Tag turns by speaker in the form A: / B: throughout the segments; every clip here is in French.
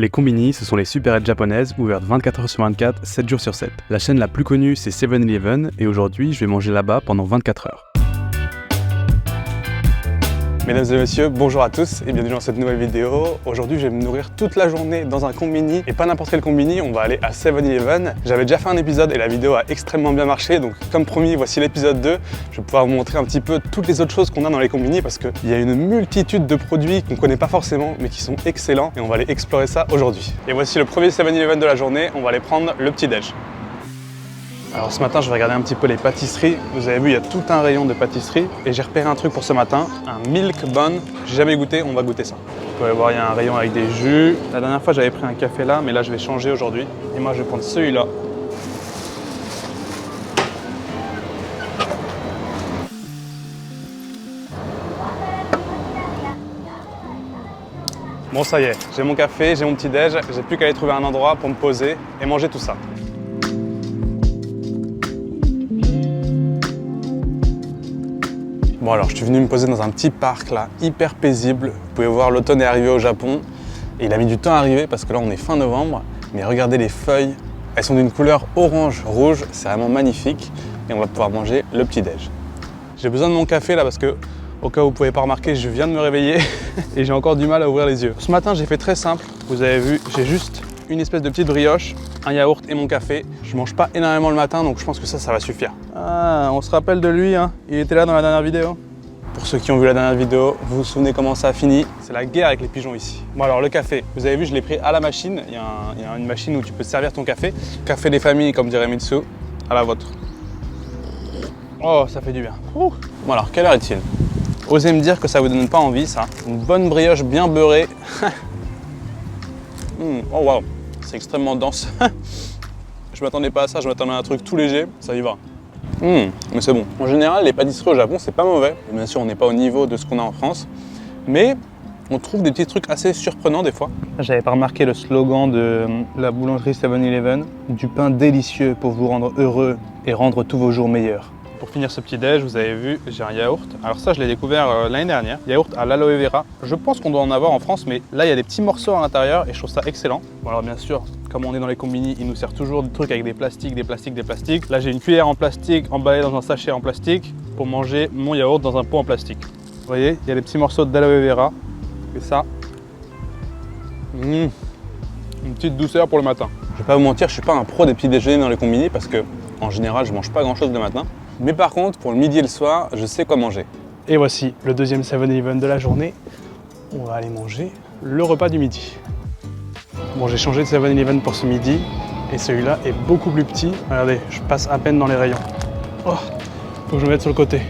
A: Les combini, ce sont les supérettes japonaises ouvertes 24h sur 24, 7 jours sur 7. La chaîne la plus connue, c'est 7-Eleven, et aujourd'hui, je vais manger là-bas pendant 24 heures. Mesdames et messieurs, bonjour à tous et bienvenue dans cette nouvelle vidéo. Aujourd'hui, je vais me nourrir toute la journée dans un combini, et pas n'importe quel combini, on va aller à 7-Eleven. J'avais déjà fait un épisode et la vidéo a extrêmement bien marché, donc comme promis, voici l'épisode 2. Je vais pouvoir vous montrer un petit peu toutes les autres choses qu'on a dans les combini parce qu'il y a une multitude de produits qu'on ne connaît pas forcément, mais qui sont excellents, et on va aller explorer ça aujourd'hui. Et voici le premier 7-Eleven de la journée, on va aller prendre le petit-déj. Alors ce matin, je vais regarder un petit peu les pâtisseries. Vous avez vu, il y a tout un rayon de pâtisseries et j'ai repéré un truc pour ce matin, un milk bun. J'ai jamais goûté, on va goûter ça. Vous pouvez voir, il y a un rayon avec des jus. La dernière fois, j'avais pris un café là, mais là, je vais changer aujourd'hui. Et moi, je vais prendre celui-là. Bon, ça y est, j'ai mon café, j'ai mon petit déj. J'ai plus qu'à aller trouver un endroit pour me poser et manger tout ça. Bon alors, je suis venu me poser dans un petit parc là, hyper paisible. Vous pouvez voir, l'automne est arrivé au Japon et il a mis du temps à arriver parce que là on est fin novembre. Mais regardez les feuilles, elles sont d'une couleur orange-rouge, c'est vraiment magnifique. Et on va pouvoir manger le petit-déj. J'ai besoin de mon café là parce que, au cas où vous ne pouvez pas remarquer, je viens de me réveiller et j'ai encore du mal à ouvrir les yeux. Ce matin j'ai fait très simple, vous avez vu, j'ai juste une espèce de petite brioche, un yaourt et mon café. Je mange pas énormément le matin, donc je pense que ça va suffire. Ah, on se rappelle de lui, hein. Il était là dans la dernière vidéo. Pour ceux qui ont vu la dernière vidéo, vous vous souvenez comment ça a fini? C'est la guerre avec les pigeons ici. Bon alors le café, vous avez vu, je l'ai pris à la machine. Il y a une machine où tu peux servir ton café. Café des familles, comme dirait Mitsu, à la vôtre. Oh, ça fait du bien. Ouh. Bon alors, quelle heure est-il? Osez me dire que ça vous donne pas envie, ça. Une bonne brioche bien beurrée. Oh waouh, c'est extrêmement dense. Je m'attendais pas à ça, je m'attendais à un truc tout léger, ça y va. Mais c'est bon. En général, les pâtisseries au Japon, c'est pas mauvais. Et bien sûr, on n'est pas au niveau de ce qu'on a en France, mais on trouve des petits trucs assez surprenants des fois. J'avais pas remarqué le slogan de la boulangerie 7-Eleven, du pain délicieux pour vous rendre heureux et rendre tous vos jours meilleurs. Pour finir ce petit déj, vous avez vu, j'ai un yaourt. Alors ça, je l'ai découvert l'année dernière. Yaourt à l'aloe vera. Je pense qu'on doit en avoir en France, mais là, il y a des petits morceaux à l'intérieur et je trouve ça excellent. Bon alors bien sûr, comme on est dans les combini, il nous sert toujours des trucs avec des plastiques. Là, j'ai une cuillère en plastique emballée dans un sachet en plastique pour manger mon yaourt dans un pot en plastique. Vous voyez, il y a des petits morceaux d'aloe vera. Et ça, une petite douceur pour le matin. Je vais pas vous mentir, je suis pas un pro des petits déjeuners dans les combini parce que en général, je mange pas grand chose le matin. Mais par contre, pour le midi et le soir, je sais quoi manger. Et voici le deuxième 7-Eleven de la journée. On va aller manger le repas du midi. Bon, j'ai changé de 7-Eleven pour ce midi et celui-là est beaucoup plus petit. Regardez, je passe à peine dans les rayons. Oh, faut que je me mette sur le côté.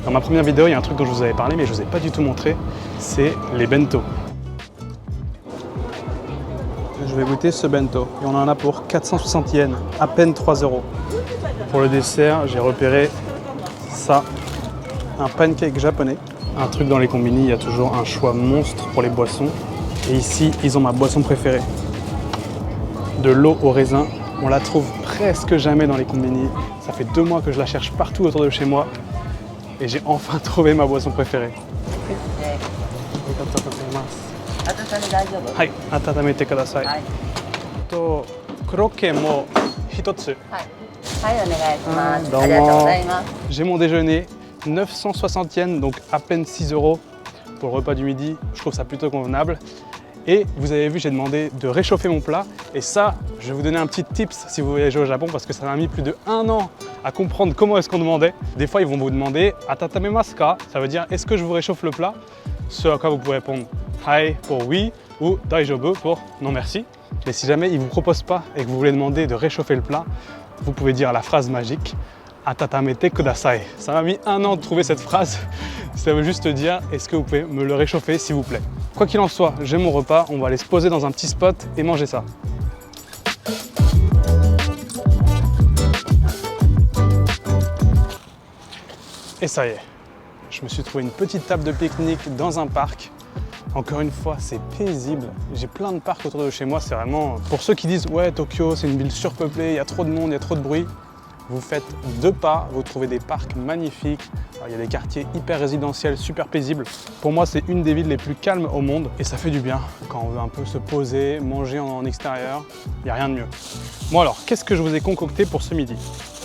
A: Dans ma première vidéo, il y a un truc dont je vous avais parlé, mais je ne vous ai pas du tout montré, c'est les bento. Je vais goûter ce bento et on en a pour 460 yens, à peine 3 €. Pour le dessert, j'ai repéré ça, un pancake japonais. Un truc dans les combini, il y a toujours un choix monstre pour les boissons. Et ici, ils ont ma boisson préférée. De l'eau au raisin, on la trouve presque jamais dans les combini. Ça fait 2 mois que je la cherche partout autour de chez moi. Et j'ai enfin trouvé ma boisson préférée. Hai, atatamete kudasai. To, kroke mo hitotsu. J'ai mon déjeuner, 960 yens, donc à peine 6 € pour le repas du midi. Je trouve ça plutôt convenable. Et vous avez vu, j'ai demandé de réchauffer mon plat. Et ça, je vais vous donner un petit tips si vous voyagez au Japon parce que ça m'a mis plus de 1 an à comprendre comment est-ce qu'on demandait. Des fois, ils vont vous demander « Atatamemasu ka ?» Ça veut dire « Est-ce que je vous réchauffe le plat ?» Ce à quoi vous pouvez répondre « Hai » pour « oui » ou « Daijobu » pour « non merci ». Et si jamais ils ne vous proposent pas et que vous voulez demander de réchauffer le plat, vous pouvez dire la phrase magique « Atatamete kudasai ». Ça m'a mis 1 an de trouver cette phrase. Ça veut juste dire « Est-ce que vous pouvez me le réchauffer s'il vous plaît ?» Quoi qu'il en soit, j'ai mon repas, on va aller se poser dans un petit spot et manger ça. Et ça y est, je me suis trouvé une petite table de pique-nique dans un parc. Encore une fois, c'est paisible. J'ai plein de parcs autour de chez moi, c'est vraiment... Pour ceux qui disent « Ouais, Tokyo, c'est une ville surpeuplée, il y a trop de monde, il y a trop de bruit », Vous faites 2 pas, vous trouvez des parcs magnifiques. Alors, il y a des quartiers hyper résidentiels, super paisibles. Pour moi, c'est une des villes les plus calmes au monde et ça fait du bien quand on veut un peu se poser, manger en extérieur. Il n'y a rien de mieux. Bon alors, qu'est-ce que je vous ai concocté pour ce midi?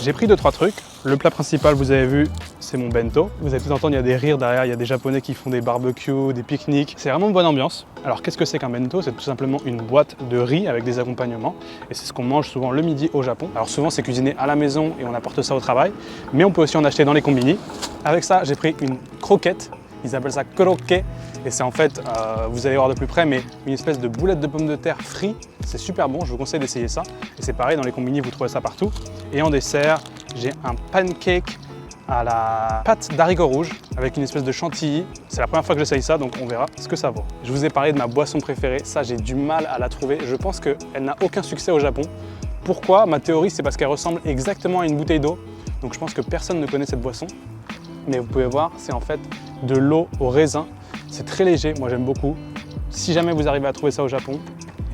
A: J'ai pris 2-3 trucs. Le plat principal, vous avez vu, c'est mon bento. Vous allez tout entendre, il y a des rires derrière, il y a des Japonais qui font des barbecues, des pique-niques. C'est vraiment une bonne ambiance. Alors qu'est-ce que c'est qu'un bento? C'est tout simplement une boîte de riz avec des accompagnements. Et c'est ce qu'on mange souvent le midi au Japon. Alors souvent c'est cuisiné à la maison et on apporte ça au travail. Mais on peut aussi en acheter dans les combini. Avec ça, j'ai pris une croquette. Ils appellent ça krokke. Et c'est en fait, vous allez voir de plus près, mais une espèce de boulette de pommes de terre frite. C'est super bon, je vous conseille d'essayer ça. Et c'est pareil, dans les combini, vous trouvez ça partout. Et en dessert, j'ai un pancake à la pâte d'haricots rouges avec une espèce de chantilly. C'est la première fois que j'essaye ça, donc on verra ce que ça vaut. Je vous ai parlé de ma boisson préférée. Ça, j'ai du mal à la trouver. Je pense qu'elle n'a aucun succès au Japon. Pourquoi? Ma théorie, c'est parce qu'elle ressemble exactement à une bouteille d'eau. Donc je pense que personne ne connaît cette boisson. Mais vous pouvez voir, c'est en fait de l'eau au raisin. C'est très léger, moi j'aime beaucoup. Si jamais vous arrivez à trouver ça au Japon,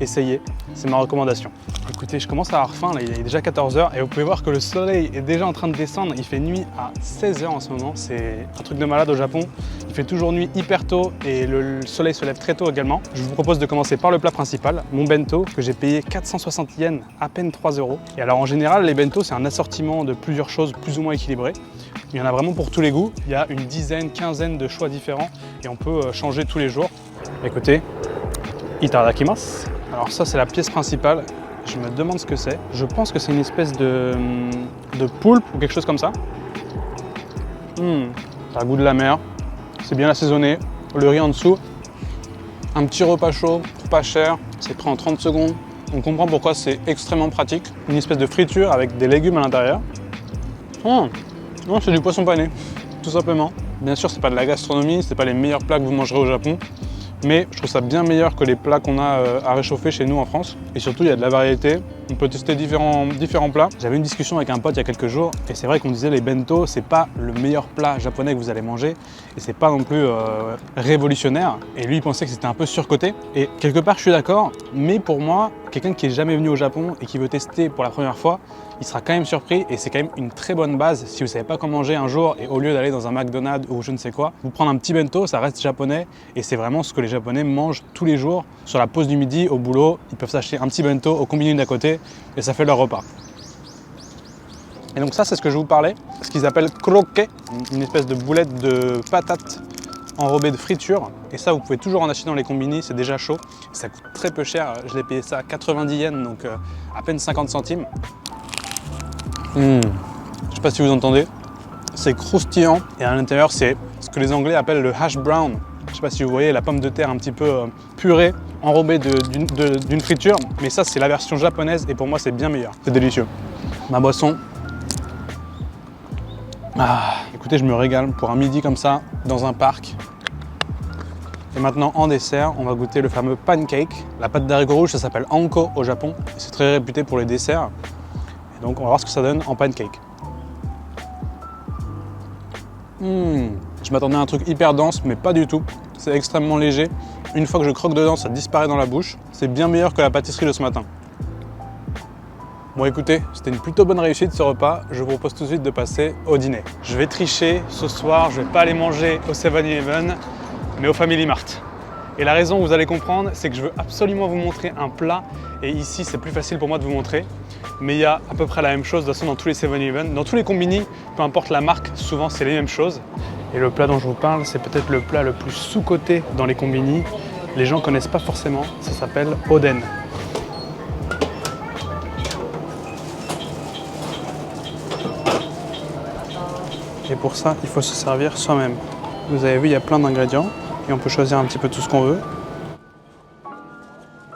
A: essayez, c'est ma recommandation. Écoutez, je commence à avoir faim, là, il est déjà 14 h et vous pouvez voir que le soleil est déjà en train de descendre. Il fait nuit à 16 h en ce moment, c'est un truc de malade au Japon. Il fait toujours nuit hyper tôt et le soleil se lève très tôt également. Je vous propose de commencer par le plat principal, mon bento, que j'ai payé 460 yens, à peine 3 €. Et alors en général, les bento, c'est un assortiment de plusieurs choses plus ou moins équilibrées. Il y en a vraiment pour tous les goûts. Il y a une dizaine, quinzaine de choix différents et on peut changer tous les jours. Écoutez, itadakimasu. Alors ça, c'est la pièce principale. Je me demande ce que c'est. Je pense que c'est une espèce de poulpe ou quelque chose comme ça. Ça a le goût de la mer. C'est bien assaisonné. Le riz en dessous. Un petit repas chaud, pas cher. C'est pris en 30 secondes. On comprend pourquoi c'est extrêmement pratique. Une espèce de friture avec des légumes à l'intérieur. Non, c'est du poisson pané, tout simplement. Bien sûr, c'est pas de la gastronomie, c'est pas les meilleurs plats que vous mangerez au Japon, mais je trouve ça bien meilleur que les plats qu'on a à réchauffer chez nous en France. Et surtout, il y a de la variété, on peut tester différents plats. J'avais une discussion avec un pote il y a quelques jours, et c'est vrai qu'on disait les bento, c'est pas le meilleur plat japonais que vous allez manger, et c'est pas non plus révolutionnaire. Et lui, il pensait que c'était un peu surcoté. Et quelque part, je suis d'accord, mais pour moi, quelqu'un qui est jamais venu au Japon et qui veut tester pour la première fois, il sera quand même surpris et c'est quand même une très bonne base si vous ne savez pas comment manger un jour et au lieu d'aller dans un McDonald's ou je ne sais quoi, vous prendre un petit bento, ça reste japonais et c'est vraiment ce que les Japonais mangent tous les jours. Sur la pause du midi, au boulot, ils peuvent s'acheter un petit bento au combini d'à côté et ça fait leur repas. Et donc ça, c'est ce que je vous parlais, ce qu'ils appellent krokke, une espèce de boulette de patates enrobée de friture. Et ça, vous pouvez toujours en acheter dans les combini, c'est déjà chaud. Ça coûte très peu cher, je l'ai payé ça à 90 yens, donc à peine 50 centimes. Je ne sais pas si vous entendez, c'est croustillant et à l'intérieur c'est ce que les Anglais appellent le hash brown. Je ne sais pas si vous voyez la pomme de terre un petit peu purée, enrobée d'une friture, mais ça c'est la version japonaise et pour moi c'est bien meilleur, c'est délicieux. Ma boisson, écoutez je me régale pour un midi comme ça dans un parc. Et maintenant en dessert, on va goûter le fameux pancake. La pâte d'haricots rouges, ça s'appelle anko au Japon et c'est très réputé pour les desserts. Et donc on va voir ce que ça donne en pancake. Je m'attendais à un truc hyper dense, mais pas du tout. C'est extrêmement léger. Une fois que je croque dedans, ça disparaît dans la bouche. C'est bien meilleur que la pâtisserie de ce matin. Bon écoutez, c'était une plutôt bonne réussite ce repas. Je vous propose tout de suite de passer au dîner. Je vais tricher ce soir, je vais pas aller manger au 7-Eleven, mais au Family Mart. Et la raison, vous allez comprendre, c'est que je veux absolument vous montrer un plat. Et ici, c'est plus facile pour moi de vous montrer. Mais il y a à peu près la même chose de toute façon dans tous les 7-Eleven. Dans tous les combini, peu importe la marque, souvent c'est les mêmes choses. Et le plat dont je vous parle, c'est peut-être le plat le plus sous-coté dans les combini. Les gens ne connaissent pas forcément, ça s'appelle oden. Et pour ça, il faut se servir soi-même. Vous avez vu, il y a plein d'ingrédients et on peut choisir un petit peu tout ce qu'on veut.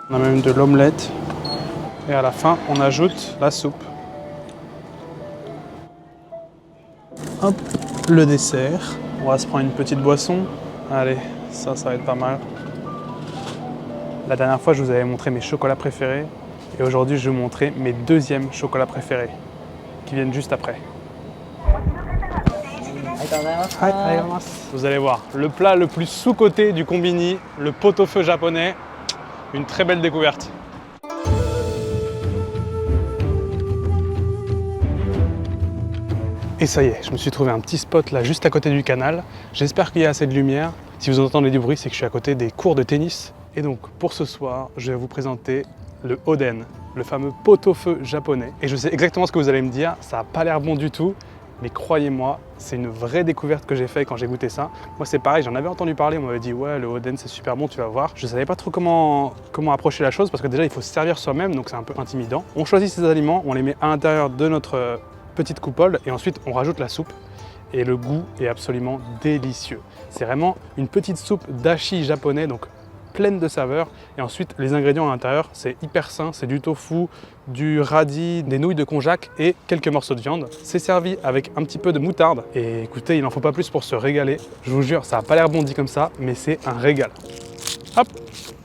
A: On a même de l'omelette. Et à la fin, on ajoute la soupe. Hop, le dessert. On va se prendre une petite boisson. Allez, ça va être pas mal. La dernière fois, je vous avais montré mes chocolats préférés. Et aujourd'hui, je vais vous montrer mes deuxièmes chocolats préférés, qui viennent juste après. Vous allez voir, le plat le plus sous-coté du combini, le pot-au-feu japonais. Une très belle découverte.
B: Et ça y est, je me suis trouvé un petit spot là juste à côté du canal. J'espère qu'il y a assez de lumière. Si vous entendez du bruit, c'est que je suis à côté des cours de tennis. Et donc pour ce soir, je vais vous présenter le oden, le fameux pot-au-feu japonais. Et je sais exactement ce que vous allez me dire, ça n'a pas l'air bon du tout. Mais croyez-moi, c'est une vraie découverte que j'ai faite quand j'ai goûté ça. Moi c'est pareil, j'en avais entendu parler, on m'avait dit ouais le oden c'est super bon, tu vas voir. Je ne savais pas trop comment approcher la chose parce que déjà il faut se servir soi-même, donc c'est un peu intimidant. On choisit ces aliments, on les met à l'intérieur de notre petite coupole et ensuite on rajoute la soupe. Et le goût est absolument délicieux. C'est vraiment une petite soupe d'ashi japonais, donc pleine de saveurs. Et ensuite, les ingrédients à l'intérieur, c'est hyper sain. C'est du tofu, du radis, des nouilles de konjac et quelques morceaux de viande. C'est servi avec un petit peu de moutarde. Et écoutez, il n'en faut pas plus pour se régaler. Je vous jure, ça n'a pas l'air bon dit comme ça, mais c'est un régal. Hop,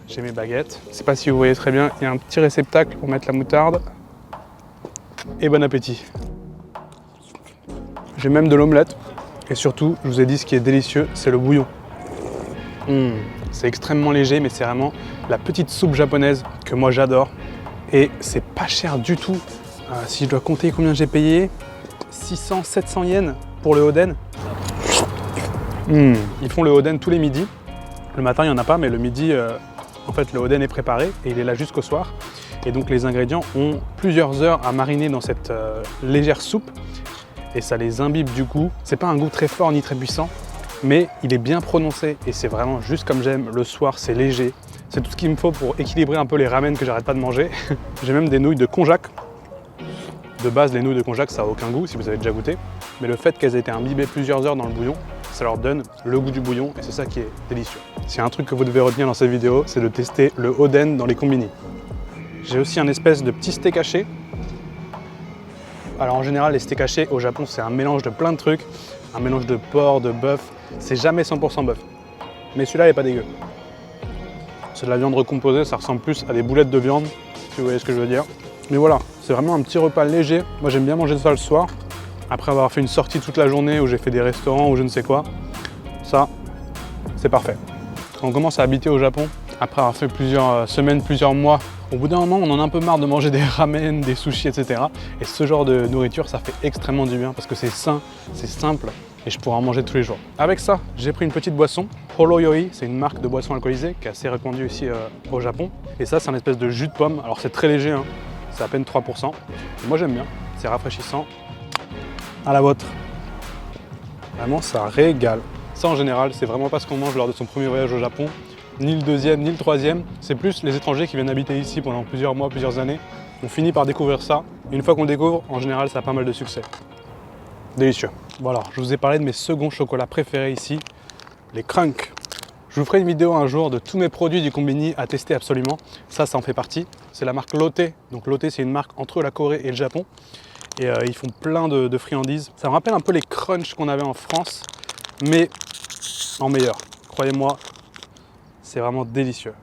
B: j'ai mes baguettes. Je ne sais pas si vous voyez très bien, il y a un petit réceptacle pour mettre la moutarde. Et bon appétit. J'ai même de l'omelette. Et surtout, je vous ai dit, ce qui est délicieux, c'est le bouillon. C'est extrêmement léger, mais c'est vraiment la petite soupe japonaise que moi j'adore. Et c'est pas cher du tout. Si je dois compter combien j'ai payé, 600, 700 yens pour le oden. Ils font le oden tous les midis. Le matin, il n'y en a pas, mais le midi, en fait, le oden est préparé et il est là jusqu'au soir. Et donc, les ingrédients ont plusieurs heures à mariner dans cette légère soupe. Et ça les imbibe du goût. C'est pas un goût très fort ni très puissant, mais il est bien prononcé et c'est vraiment juste comme j'aime. Le soir, c'est léger. C'est tout ce qu'il me faut pour équilibrer un peu les ramen que j'arrête pas de manger. J'ai même des nouilles de konjac. De base, les nouilles de konjac, ça n'a aucun goût si vous avez déjà goûté. Mais le fait qu'elles aient été imbibées plusieurs heures dans le bouillon, ça leur donne le goût du bouillon et c'est ça qui est délicieux. S'il y a un truc que vous devez retenir dans cette vidéo, c'est de tester le oden dans les combini. J'ai aussi un espèce de petit steak haché. Alors en général, les steaks hachés au Japon, c'est un mélange de plein de trucs. Un mélange de porc, de bœuf. C'est jamais 100% bœuf. Mais celui-là, il n'est pas dégueu. C'est de la viande recomposée, ça ressemble plus à des boulettes de viande, si vous voyez ce que je veux dire. Mais voilà, c'est vraiment un petit repas léger. Moi, j'aime bien manger ça le soir. Après avoir fait une sortie toute la journée où j'ai fait des restaurants ou je ne sais quoi. Ça, c'est parfait. Quand on commence à habiter au Japon, après avoir fait plusieurs semaines, plusieurs mois, au bout d'un moment, on en a un peu marre de manger des ramen, des sushis, etc. Et ce genre de nourriture, ça fait extrêmement du bien parce que c'est sain, c'est simple et je pourrais en manger tous les jours. Avec ça, j'ai pris une petite boisson. Horoyoi, c'est une marque de boisson alcoolisée qui est assez répandue ici au Japon. Et ça, c'est un espèce de jus de pomme. Alors c'est très léger, hein. C'est à peine 3%. Et moi, j'aime bien, c'est rafraîchissant. À la vôtre. Vraiment, ça régale. Ça, en général, c'est vraiment pas ce qu'on mange lors de son premier voyage au Japon. Ni le deuxième, ni le troisième. C'est plus les étrangers qui viennent habiter ici pendant plusieurs mois, plusieurs années. On finit par découvrir ça. Et une fois qu'on le découvre, en général, ça a pas mal de succès. Délicieux. Voilà, je vous ai parlé de mes seconds chocolats préférés ici, les Crunk. Je vous ferai une vidéo un jour de tous mes produits du Combini à tester absolument. Ça en fait partie. C'est la marque Lotte. Donc Lotte, c'est une marque entre la Corée et le Japon. Et ils font plein de friandises. Ça me rappelle un peu les Crunch qu'on avait en France, mais en meilleur. Croyez-moi, c'est vraiment délicieux.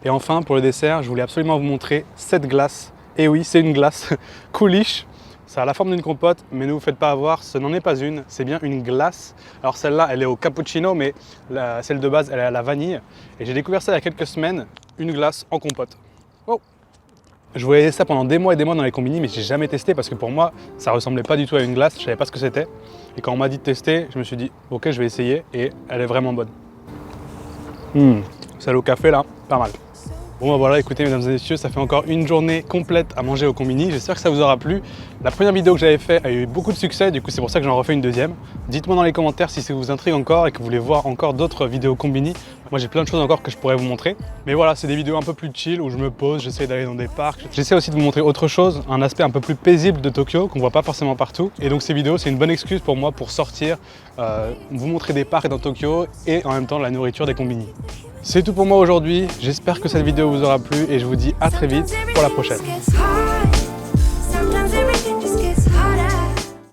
B: Et enfin, pour le dessert, je voulais absolument vous montrer cette glace. Et oui, c'est une glace Coolish. Ça a la forme d'une compote, mais ne vous faites pas avoir, ce n'en est pas une, c'est bien une glace. Alors celle-là, elle est au cappuccino, mais celle de base, elle est à la vanille. Et j'ai découvert ça il y a quelques semaines, une glace en compote. Oh! Je voyais ça pendant des mois et des mois dans les combini, mais j'ai jamais testé parce que pour moi, ça ressemblait pas du tout à une glace, je savais pas ce que c'était. Et quand on m'a dit de tester, je me suis dit, ok, je vais essayer, et elle est vraiment bonne. Celle au café là, pas mal. Bon bah voilà, écoutez mesdames et messieurs, ça fait encore une journée complète à manger au combini. J'espère que ça vous aura plu. La première vidéo que j'avais faite a eu beaucoup de succès, du coup c'est pour ça que j'en refais une deuxième. Dites-moi dans les commentaires si ça vous intrigue encore et que vous voulez voir encore d'autres vidéos combini. Moi j'ai plein de choses encore que je pourrais vous montrer. Mais voilà, c'est des vidéos un peu plus chill où je me pose, j'essaie d'aller dans des parcs. J'essaie aussi de vous montrer autre chose, un aspect un peu plus paisible de Tokyo qu'on voit pas forcément partout. Et donc ces vidéos, c'est une bonne excuse pour moi pour sortir, vous montrer des parcs dans Tokyo et en même temps la nourriture des combini. C'est tout pour moi aujourd'hui, j'espère que cette vidéo vous aura plu et je vous dis à très vite pour la prochaine.